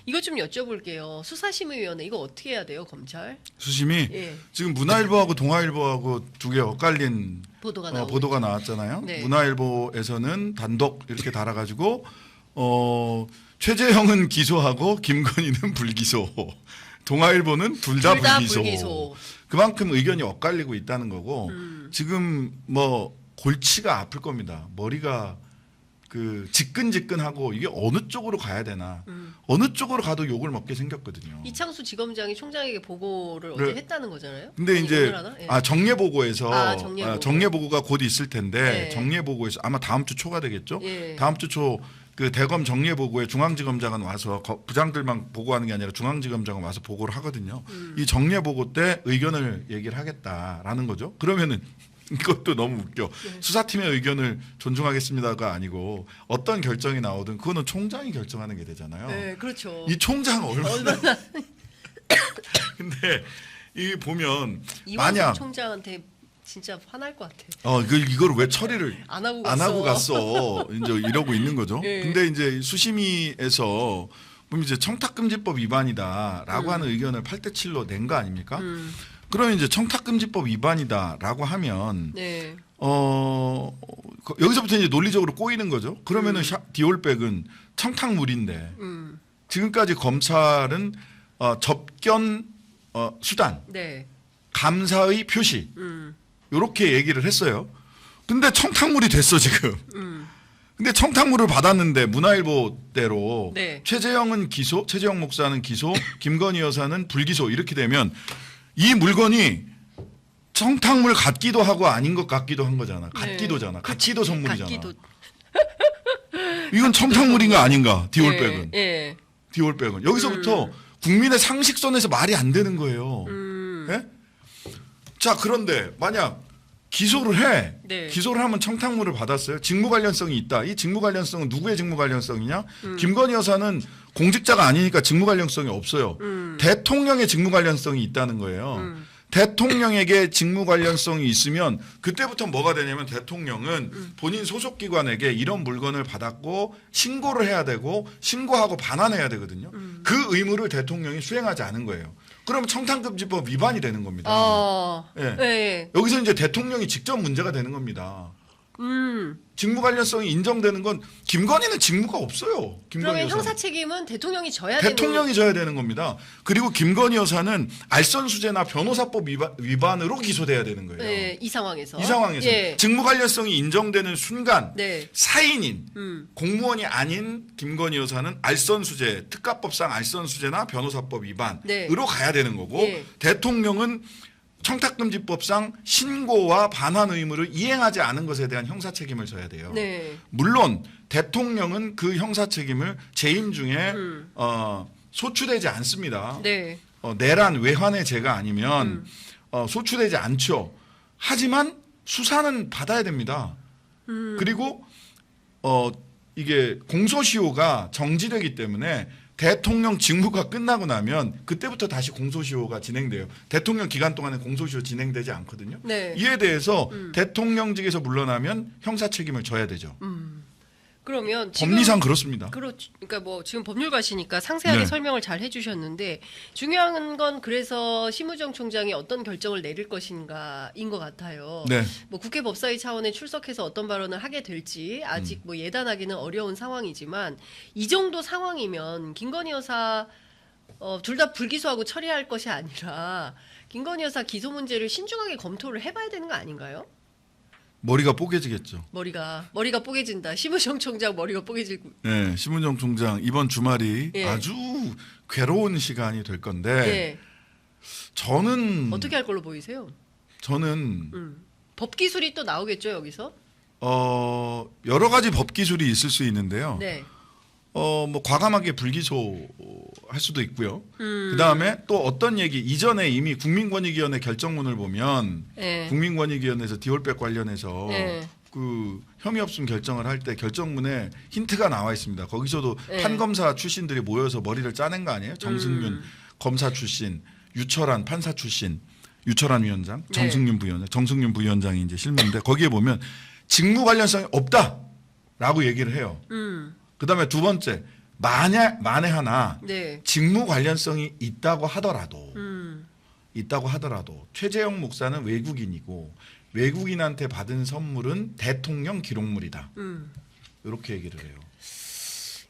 이것 좀 여쭤볼게요. 수사심의위원회 이거 어떻게 해야 돼요, 검찰? 수심이 예. 지금 문화일보하고 동아일보하고 두 개 엇갈린 보도가 나왔잖아요. 네. 문화일보에서는 단독 이렇게 달아가지고 최재형은 기소하고 김건희는 불기소. 동아일보는 둘 다 불기소. 그만큼 의견이 엇갈리고 있다는 거고 지금 뭐 골치가 아플 겁니다. 머리가 그 지끈지끈하고 이게 어느 쪽으로 가야 되나 어느 쪽으로 가도 욕을 먹게 생겼거든요. 이창수 지검장이 총장에게 보고를 어제 했다는 거잖아요. 근데 아니, 이제 예. 정례보고에서 정례보고. 정례보고가 곧 있을 텐데 네. 정례보고에서 아마 다음 주 초가 되겠죠. 예. 다음 주 초 그 대검 정례보고에 중앙지검장은 와서 부장들만 보고하는 게 아니라 중앙지검장은 와서 보고를 하거든요. 이 정례보고 때 의견을 얘기를 하겠다라는 거죠. 그러면은 이것도 너무 웃겨. 수사팀의 의견을 존중하겠습니다가 아니고 어떤 결정이 나오든 그거는 총장이 결정하는 게 되잖아요. 네, 그렇죠. 이 총장 얼마나 근데 이 보면 이완석 만약 총장한테 진짜 화날 것 같아. 이걸 왜 처리를 안 하고 갔어? 이제 이러고 있는 거죠. 예. 근데 이제 수심위에서 그럼 이제 청탁금지법 위반이다라고 하는 의견을 8대 7로 낸 거 아닙니까? 그러면 이제 청탁금지법 위반이다라고 하면 네. 여기서부터 이제 논리적으로 꼬이는 거죠. 그러면은 디올백은 청탁물인데 지금까지 검찰은 접견 수단, 네. 감사의 표시 이렇게 얘기를 했어요. 근데 청탁물이 됐어 지금. 근데 청탁물을 받았는데 문화일보대로 네. 최재형은 기소, 최재형 목사는 기소, 김건희 여사는 불기소 이렇게 되면 이 물건이 청탁물 같기도 하고 아닌 것 같기도 한 거잖아. 같기도잖아. 같기도 선물이잖아. 같기도. 이건 청탁물인가 아닌가? 디올백은. 예. 디올백은. 여기서부터 국민의 상식선에서 말이 안 되는 거예요. 예? 자, 그런데 만약 기소를 해. 네. 기소를 하면 청탁물을 받았어요. 직무 관련성이 있다. 이 직무 관련성은 누구의 직무 관련성이냐? 김건희 여사는 공직자가 아니니까 직무 관련성이 없어요. 대통령의 직무 관련성이 있다는 거예요. 대통령에게 직무 관련성이 있으면 그때부터 뭐가 되냐면 대통령은 본인 소속 기관에게 이런 물건을 받았고 신고를 해야 되고 신고하고 반환해야 되거든요. 그 의무를 대통령이 수행하지 않은 거예요. 그럼 청탁금지법 위반이 되는 겁니다. 예. 네. 여기서 이제 대통령이 직접 문제가 되는 겁니다. 직무 관련성이 인정되는 건 김건희는 직무가 없어요. 김건희 그러면 여사는. 형사 책임은 대통령이 져야 되는. 대통령이 져야 되는 겁니다. 그리고 김건희 여사는 알선수재나 변호사법 위반으로 기소돼야 되는 거예요. 네, 이 상황에서. 이 상황에서 예. 직무 관련성이 인정되는 순간 네. 사인인 공무원이 아닌 김건희 여사는 알선수재, 특가법상 알선수재나 변호사법 위반으로 네. 가야 되는 거고 예. 대통령은 청탁금지법상 신고와 반환 의무를 이행하지 않은 것에 대한 형사 책임을 져야 돼요. 네. 물론 대통령은 그 형사 책임을 재임 중에 소추되지 않습니다. 네. 내란 외환의 죄가 아니면 소추되지 않죠. 하지만 수사는 받아야 됩니다. 그리고 이게 공소시효가 정지되기 때문에 대통령 직무가 끝나고 나면 그때부터 다시 공소시효가 진행돼요. 대통령 기간 동안에 공소시효 진행되지 않거든요. 네. 이에 대해서 대통령직에서 물러나면 형사 책임을 져야 되죠. 그러면 지금 법리상 그렇습니다. 그러니까 뭐 지금 법률가시니까 상세하게 네. 설명을 잘 해주셨는데 중요한 건 그래서 심우정 총장이 어떤 결정을 내릴 것인가인 것 같아요. 네. 뭐 국회 법사위 차원에 출석해서 어떤 발언을 하게 될지 아직 뭐 예단하기는 어려운 상황이지만 이 정도 상황이면 김건희 여사 둘 다 불기소하고 처리할 것이 아니라 김건희 여사 기소 문제를 신중하게 검토를 해봐야 되는 거 아닌가요? 머리가 뽀개지겠죠. 머리가 뽀개진다. 심우정 총장 머리가 뽀개지고. 네, 심은정 총장 이번 주말이 예. 아주 괴로운 시간이 될 건데 예. 저는 어떻게 할 걸로 보이세요? 저는 법 기술이 또 나오겠죠 여기서? 여러 가지 법 기술이 있을 수 있는데요. 네. 뭐 과감하게 불기소할 수도 있고요. 그다음에 또 어떤 얘기 이전에 이미 국민권익위원회 결정문을 보면 네. 국민권익위원회에서 디올백 관련해서 네. 그 혐의 없음 결정을 할 때 결정문에 힌트가 나와 있습니다. 거기서도 네. 판검사 출신들이 모여서 머리를 짜낸 거 아니에요? 정승윤 검사 출신, 유철한 판사 출신, 유철한 위원장, 네. 정승윤 부위원장, 정승윤 부위원장이 이제 실무인데 거기에 보면 직무 관련성이 없다라고 얘기를 해요. 그다음에 두 번째 만에 하나 네. 직무 관련성이 있다고 하더라도 음. 최재형 목사는 외국인이고 외국인한테 받은 선물은 대통령 기록물이다. 이렇게 얘기를 해요.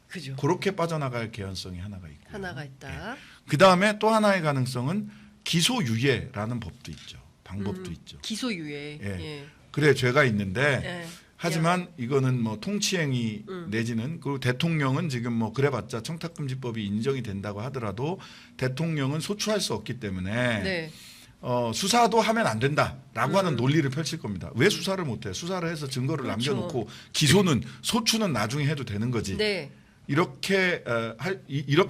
그죠. 그렇게 빠져나갈 개연성이 하나가 있고 하나가 있다. 그 다음에 또 하나의 가능성은 기소유예라는 법도 있죠. 방법도 있죠. 기소유예. 예. 예. 그래 죄가 있는데 예. 하지만 이거는 뭐 통치행위 내지는 그리고 대통령은 지금 뭐 그래봤자 청탁금지법이 인정이 된다고 하더라도 대통령은 소추할 수 없기 때문에 네. 수사도 하면 안 된다라고 하는 논리를 펼칠 겁니다. 왜 수사를 못해? 수사를 해서 증거를 그렇죠. 남겨놓고 기소는 소추는 나중에 해도 되는 거지. 네. 이렇게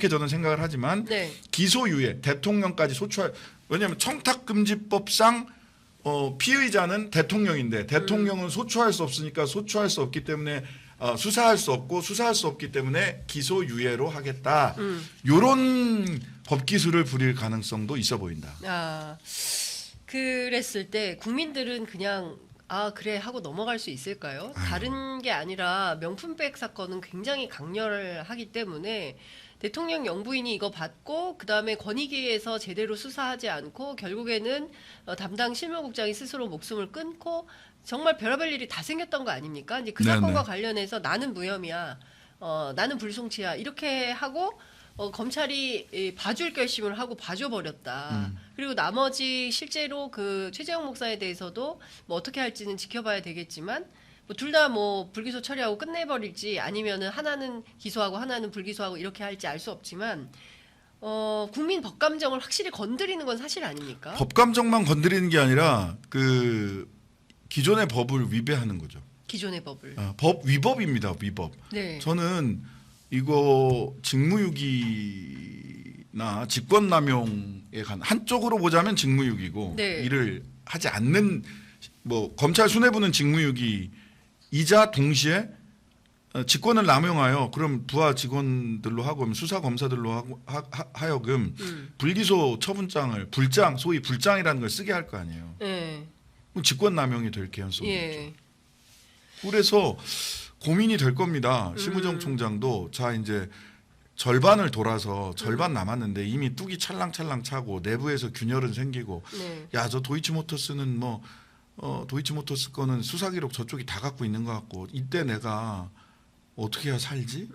저는 생각을 하지만 네. 기소유예 대통령까지 소추할 왜냐하면 청탁금지법상 피의자는 대통령인데 대통령은 소추할 수 없으니까 소추할 수 없기 때문에 수사할 수 없고 수사할 수 없기 때문에 기소유예로 하겠다. 이런 법 기술을 부릴 가능성도 있어 보인다. 아, 그랬을 때 국민들은 그냥 그래 하고 넘어갈 수 있을까요? 다른 게 아니라 명품백 사건은 굉장히 강렬하기 때문에 대통령 영부인이 이거 받고 그다음에 권익위에서 제대로 수사하지 않고 결국에는 담당 실무국장이 스스로 목숨을 끊고 정말 별의별 일이 다 생겼던 거 아닙니까? 이제 그 네네. 사건과 관련해서 나는 무혐의야, 나는 불송치야 이렇게 하고 검찰이 봐줄 결심을 하고 봐줘버렸다. 그리고 나머지 실제로 그 최재형 목사에 대해서도 뭐 어떻게 할지는 지켜봐야 되겠지만 뭐 둘 다 뭐 불기소 처리하고 끝내버릴지 아니면은 하나는 기소하고 하나는 불기소하고 이렇게 할지 알 수 없지만 국민 법감정을 확실히 건드리는 건 사실 아닙니까? 법감정만 건드리는 게 아니라 그 기존의 법을 위배하는 거죠. 기존의 법을. 법 위법입니다. 위법. 네. 저는 이거 직무유기나 직권남용에 관 한쪽으로 보자면 직무유기고 네. 이를 하지 않는 뭐 검찰 수뇌부는 직무유기이자 동시에 직권을 남용하여 그럼 부하 직원들로 하고 수사 검사들로 하여금 불기소 처분장을 불장 소위 불장이라는 걸 쓰게 할 거 아니에요. 네. 그럼 직권남용이 될 개연성이 있죠. 예. 그래서 고민이 될 겁니다. 심우정 총장도 자 이제 절반을 돌아서 절반 남았는데 이미 뚝이 찰랑찰랑 차고 내부에서 균열은 생기고 네. 야 저 도이치모터스는 뭐 도이치모터스 거는 수사 기록 저쪽이 다 갖고 있는 것 같고 이때 내가 어떻게 해야 살지?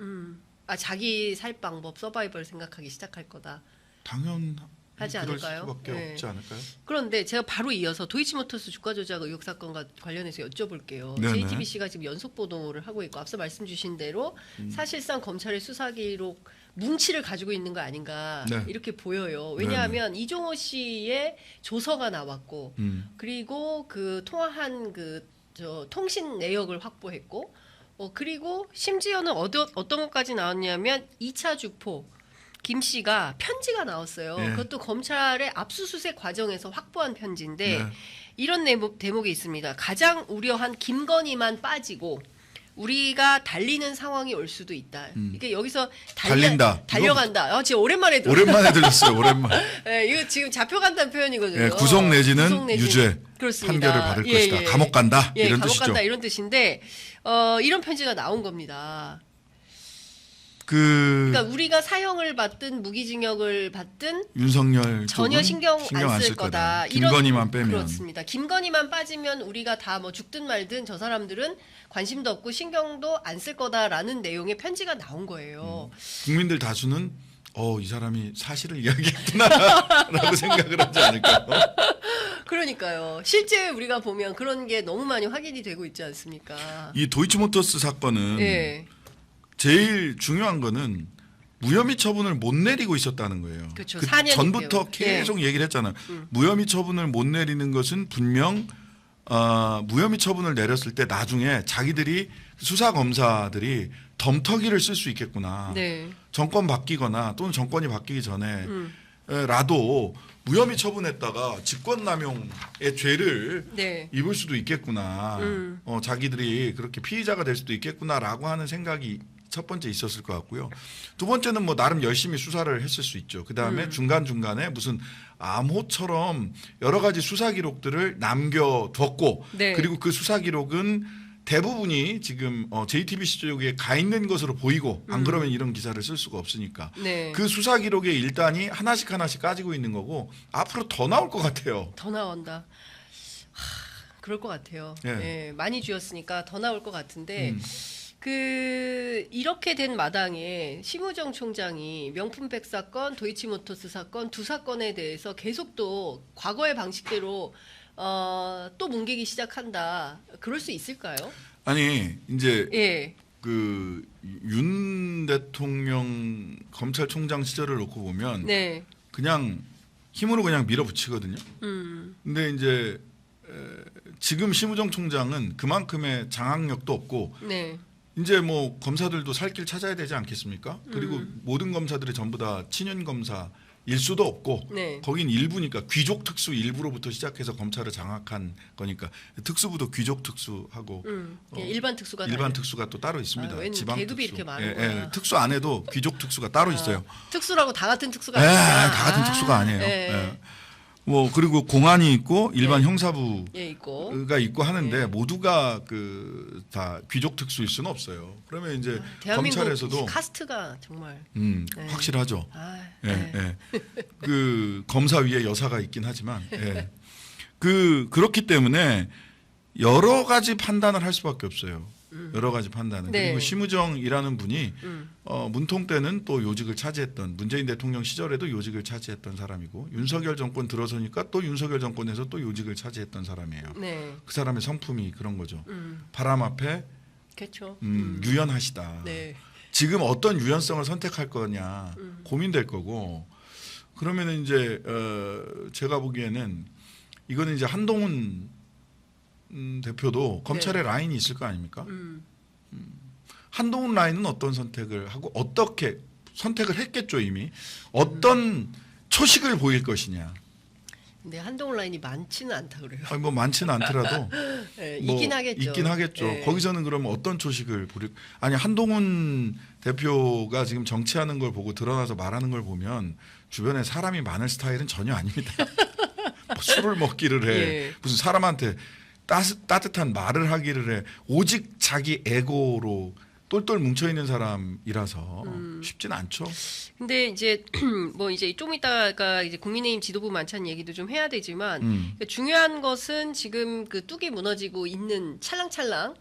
자기 살 방법 서바이벌 생각하기 시작할 거다. 당연하지 하지 않을까요? 수밖에 네. 없지 않을까요? 그런데 제가 바로 이어서 도이치모터스 주가 조작 의혹 사건과 관련해서 여쭤볼게요. 네네. JTBC가 지금 연속 보도를 하고 있고 앞서 말씀 주신 대로 사실상 검찰의 수사 기록 뭉치를 가지고 있는 거 아닌가 네. 이렇게 보여요. 왜냐하면 이종호 씨의 조서가 나왔고 그리고 그 통화한 통신 내역을 확보했고 그리고 심지어는 어떤 것까지 나왔냐면 2차 주포 김 씨가 편지가 나왔어요. 네. 그것도 검찰의 압수수색 과정에서 확보한 편지인데 네. 이런 대목이 있습니다. 가장 우려한 김건희만 빠지고 우리가 달리는 상황이 올 수도 있다. 이게 여기서 달려간다. 지금 오랜만에 들었어요. 오랜만에 들렸어요. 오랜만에. 네, 이거 지금 잡혀간다는 표현이거든요. 예, 구속 내지는 유죄 그렇습니다. 판결을 받을 것이다. 감옥 간다 이런 감옥 뜻이죠. 간다 이런 뜻인데 이런 편지가 나온 겁니다. 그러니까 우리가 사형을 받든 무기징역을 받든 윤석열 전혀 신경 안 쓸 거다. 김건희만 빼면 그렇습니다. 김건희만 빠지면 우리가 다 뭐 죽든 말든 저 사람들은 관심도 없고 신경도 안 쓸 거다라는 내용의 편지가 나온 거예요. 국민들 다수는 이 사람이 사실을 이야기했구나라고 생각을 하지 않을까요? 그러니까요. 실제 우리가 보면 그런 게 너무 많이 확인이 되고 있지 않습니까? 이 도이치모터스 사건은 예. 제일 중요한 거는 무혐의 처분을 못 내리고 있었다는 거예요. 그렇죠. 그 4년 전부터 6개월. 계속 얘기를 했잖아요. 무혐의 처분을 못 내리는 것은 분명 무혐의 처분을 내렸을 때 나중에 자기들이 수사 검사들이 덤터기를 쓸 수 있겠구나. 네. 정권 바뀌거나 또는 정권이 바뀌기 전에 라도 무혐의 처분했다가 직권남용의 죄를 네. 입을 수도 있겠구나. 자기들이 그렇게 피의자가 될 수도 있겠구나라고 하는 생각이 첫 번째 있었을 것 같고요. 두 번째는 뭐 나름 열심히 수사를 했을 수 있죠. 그 다음에 중간중간에 무슨 암호처럼 여러 가지 수사 기록들을 남겨뒀고 네. 그리고 그 수사 기록은 대부분이 지금 JTBC 쪽에 가 있는 것으로 보이고 안 그러면 이런 기사를 쓸 수가 없으니까 네. 그 수사 기록의 일단이 하나씩 까지고 있는 거고 앞으로 더 나올 것 같아요. 더 나온다. 그럴 것 같아요. 예. 예, 많이 쥐었으니까 더 나올 것 같은데 음. 그 이렇게 된 마당에 심우정 총장이 명품백 사건, 도이치모터스 사건 두 사건에 대해서 계속 또 과거의 방식대로 또 뭉개기 시작한다. 그럴 수 있을까요? 아니 이제 예. 그 윤 대통령 검찰총장 시절을 놓고 보면 네. 그냥 힘으로 그냥 밀어붙이거든요. 근데 이제 지금 심우정 총장은 그만큼의 장악력도 없고 네. 이제 뭐 검사들도 살 길 찾아야 되지 않겠습니까? 그리고 모든 검사들이 전부 다 친윤 검사일 수도 없고 네. 거긴 일부니까 귀족 특수 일부로부터 시작해서 검찰을 장악한 거니까 특수부도 귀족 특수하고 예, 일반 특수가 일반 다르- 특수가 또 따로 있습니다. 웬 지방 계급이 특수. 이렇게 많은구나. 특수 안에도 귀족 특수가 따로 있어요. 특수라고 다 같은 특수가 예, 아니구나. 다 같은 특수가 아니에요. 예. 예. 뭐 그리고 공안이 있고 일반 예. 형사부가 예, 있고. 있고 하는데 예. 모두가 그 다 귀족 특수일 수는 없어요. 그러면 이제 대한민국 검찰에서도 카스트가 정말 네. 확실하죠. 네. 예. 그 검사 위에 여사가 있긴 하지만 그렇기 때문에 여러 가지 판단을 할 수밖에 없어요. 여러 가지 판단을. 네. 그리고 심우정이라는 분이 문통 때는 또 요직을 차지했던 문재인 대통령 시절에도 요직을 차지했던 사람이고 윤석열 정권 들어서니까 또 윤석열 정권에서 또 요직을 차지했던 사람이에요. 네. 그 사람의 성품이 그런 거죠. 바람 앞에 그렇죠. 유연하시다. 네. 지금 어떤 유연성을 선택할 거냐 고민될 거고 그러면은 이제 제가 보기에는 이거는 이제 한동훈 대표도 검찰의 라인이 있을 거 아닙니까? 한동훈 라인은 어떤 선택을 하고 어떻게 선택을 했겠죠 이미 어떤 초식을 보일 것이냐. 근데 한동훈 라인이 많지는 않다 그래요. 아니, 뭐 많지는 않더라도 네, 뭐 있긴 하겠죠. 있긴 하겠죠. 네. 거기서는 그러면 어떤 초식을 보일? 아니 한동훈 대표가 지금 정치하는 걸 보고 드러나서 말하는 걸 보면 주변에 사람이 많을 스타일은 전혀 아닙니다. 뭐 술을 먹기를 해. 예. 무슨 사람한테 따뜻한 말을 하기를 해. 오직 자기 에고로 똘똘 뭉쳐 있는 사람이라서 쉽진 않죠. 근데 이제 뭐 이제 좀 이따가 이제 국민의힘 지도부 만찬 얘기도 좀 해야 되지만 그러니까 중요한 것은 지금 그 뚝이 무너지고 있는 찰랑찰랑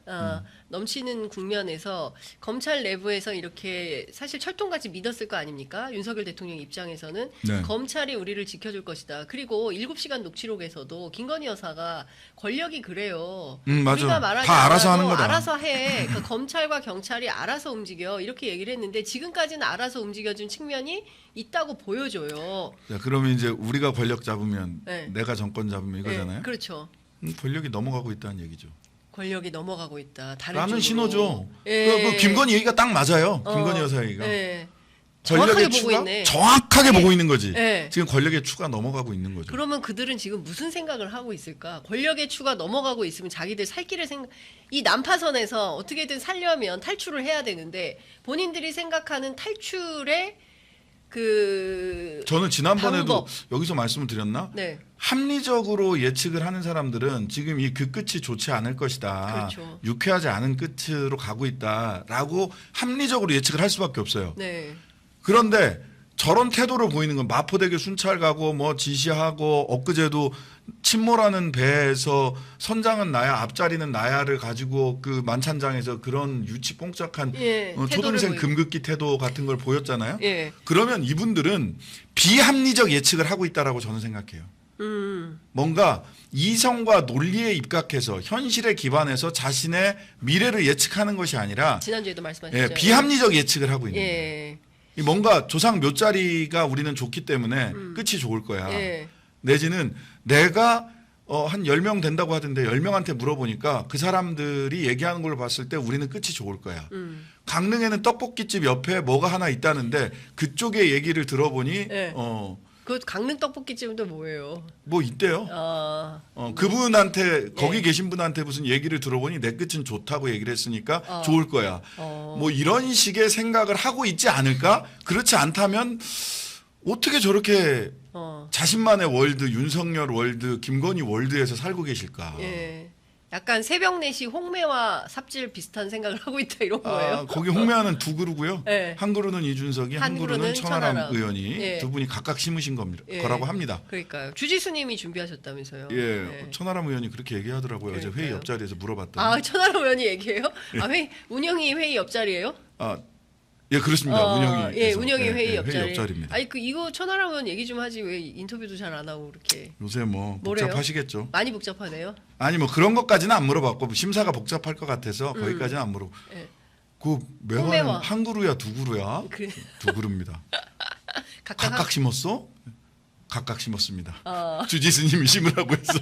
넘치는 국면에서 검찰 내부에서 이렇게 사실 철통같이 믿었을 거 아닙니까? 윤석열 대통령 입장에서는 네. 검찰이 우리를 지켜줄 것이다. 그리고 7시간 녹취록에서도 김건희 여사가 권력이 그래요. 맞아. 우리가 말하지 다 알아서 하는 않아도 거다. 알아서 해. 그러니까 검찰과 경찰이 알아서 움직여. 이렇게 얘기를 했는데 지금까지는 알아서 움직여준 측면이 있다고 보여줘요. 자, 그러면 이제 우리가 권력 잡으면 네. 내가 정권 잡으면 이거잖아요. 네, 그렇죠. 권력이 넘어가고 있다는 얘기죠. 권력이 넘어가고 있다. 다른 라는 쪽으로. 신호죠. 예. 그 김건희 얘기가 딱 맞아요. 김건희 여사 얘기가. 예. 정확하게 권력의 보고 추가 있네. 정확하게 보고 있는 거지. 예. 지금 권력의 추가 넘어가고 있는 거죠. 그러면 그들은 지금 무슨 생각을 하고 있을까? 권력의 추가 넘어가고 있으면 자기들 살 길을 이 난파선에서 어떻게든 살려면 탈출을 해야 되는데 본인들이 생각하는 탈출의 그 저는 지난번에도 방법. 여기서 말씀을 드렸나? 네. 합리적으로 예측을 하는 사람들은 지금 이 그 끝이 좋지 않을 것이다. 그렇죠. 유쾌하지 않은 끝으로 가고 있다라고 합리적으로 예측을 할 수밖에 없어요. 네. 그런데 저런 태도를 보이는 건 마포대교 순찰 가고 뭐 지시하고 엊그제도 침몰하는 배에서 선장은 나야 앞자리는 나야를 가지고 그 만찬장에서 그런 유치 뽕짝한 예, 초등생 태도를 금긋기 태도 같은 걸 보였잖아요. 예. 그러면 이분들은 비합리적 예측을 하고 있다라고 저는 생각해요. 뭔가 이성과 논리에 입각해서 현실에 기반해서 자신의 미래를 예측하는 것이 아니라 지난주에도 말씀하셨죠. 비합리적 예측을 하고 있는 거예요. 예. 이 뭔가 조상 몇 자리가 우리는 좋기 때문에 끝이 좋을 거야. 예. 내지는 내가 한 10명 된다고 하던데 10명한테 물어보니까 그 사람들이 얘기하는 걸 봤을 때 우리는 끝이 좋을 거야. 강릉에는 떡볶이집 옆에 뭐가 하나 있다는데 그쪽의 얘기를 들어보니 예. 그 강릉 떡볶이집은 뭐예요? 뭐 있대요. 그분한테 거기 계신 분한테 무슨 얘기를 들어보니 내 끝은 좋다고 얘기를 했으니까 좋을 거야. 뭐 이런 식의 생각을 하고 있지 않을까? 그렇지 않다면 어떻게 저렇게 자신만의 월드, 윤석열 월드, 김건희 월드에서 살고 계실까? 예. 약간 새벽 4시 홍매화 삽질 비슷한 생각을 하고 있다 이런 거예요. 아, 거기 홍매화는 두 그루고요. 네. 한 그루는 이준석이, 한 그루는 그루는 천하람 천하람. 의원이 예. 두 분이 각각 심으신 겁니다. 예. 거라고 합니다. 그러니까요. 주지수님이 준비하셨다면서요. 예, 네. 천하람 의원이 그렇게 얘기하더라고요. 어제 회의 그러니까요. 옆자리에서 물어봤더니. 아 천하람 의원이 얘기해요? 아 운영이 회의 옆자리예요? 아, 예, 그렇습니다. 운영이. 예, 운영이 회의 옆자리. 회의 옆자리입니다. 아니 이거 천하람 의원 얘기 좀 하지 왜 인터뷰도 잘 안 하고 그렇게 요새 뭐 뭐래요? 복잡하시겠죠. 많이 복잡하네요. 아니 뭐 그런 것까지는 안 물어봤고 심사가 복잡할 것 같아서 거기까지는 안 물어. 예. 그 매화는 홍매화. 한 그루야 두 그루야? 그 두 그루입니다. 각각 심었어? 각각 심었습니다. 주지스님이 심으라고 해서.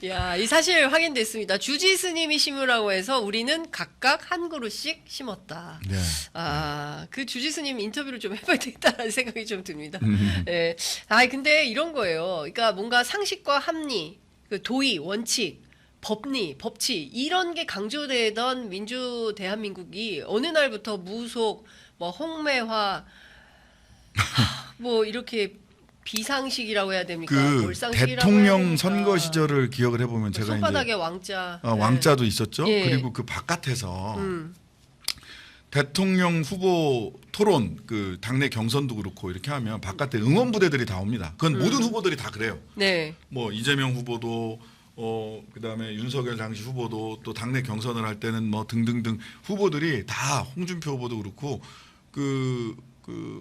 야, 이 사실 확인됐습니다. 주지스님이 심으라고 해서 우리는 각각 한 그루씩 심었다. 네. 아, 그 주지스님 인터뷰를 좀 해봐야 되겠다라는 생각이 좀 듭니다. 예. 아, 근데 이런 거예요. 그러니까 뭔가 상식과 합리, 그 도의, 원칙, 법리, 법치 이런 게 강조되던 민주 대한민국이 어느 날부터 무속, 뭐 홍매화, 뭐 이렇게 비상식이라고 해야 됩니까? 그 몰상식이라고 해야 대통령 됩니까? 선거 시절을 기억을 해보면 제가 손바닥에 이제 왕자. 왕자도 있었죠. 예. 그리고 그 바깥에서 음. 대통령 후보 토론, 그 당내 경선도 그렇고 이렇게 하면 바깥에 응원 부대들이 다 옵니다. 그건 모든 후보들이 다 그래요. 네. 뭐 이재명 후보도 그다음에 윤석열 당시 후보도 또 당내 경선을 할 때는 뭐 등등등 후보들이 다 홍준표 후보도 그렇고 그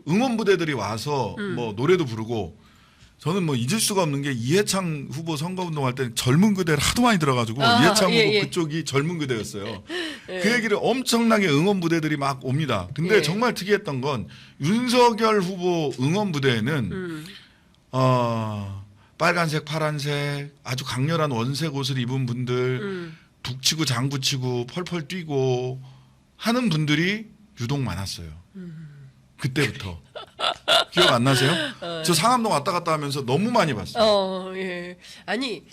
응원 부대들이 와서 뭐 노래도 부르고 저는 뭐 잊을 수가 없는 게 이해창 후보 선거운동할 때 젊은 그대를 하도 많이 들어가지고 이해창 예, 후보 예. 그쪽이 젊은 그대였어요. 예. 그 얘기를 엄청나게 응원 부대들이 막 옵니다. 근데 예. 정말 특이했던 건 윤석열 후보 응원 부대에는 빨간색, 파란색 아주 강렬한 원색 옷을 입은 분들 북치고 장구치고 펄펄 뛰고 하는 분들이 유독 많았어요. 그때부터. 기억 안 나세요? 저 상암동 왔다 갔다 하면서 너무 많이 봤어요. 예. 아니,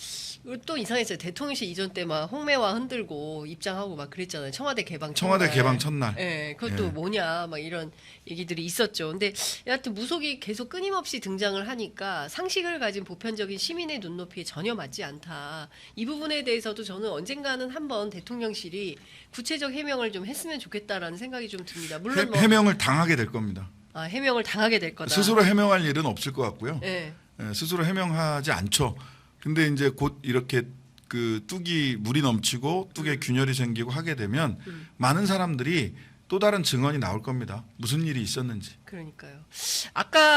또 이상했어요. 대통령실 이전 때 막 홍매화 흔들고 입장하고 막 그랬잖아요. 청와대 개방 첫날. 청와대 개방 첫날. 예. 그것도 예. 뭐냐 막 이런 얘기들이 있었죠. 근데 여하튼 무속이 계속 끊임없이 등장을 하니까 상식을 가진 보편적인 시민의 눈높이에 전혀 맞지 않다. 이 부분에 대해서도 저는 언젠가는 한번 대통령실이 구체적 해명을 좀 했으면 좋겠다라는 생각이 좀 듭니다. 물론 뭐 해명을 당하게 될 겁니다. 해명을 당하게 될 거다. 스스로 해명할 일은 없을 것 같고요. 예. 예, 스스로 해명하지 않죠. 근데 이제 곧 이렇게 그 뚝이 물이 넘치고 뚝에 균열이 생기고 하게 되면 많은 사람들이 또 다른 증언이 나올 겁니다. 무슨 일이 있었는지. 그러니까요. 아까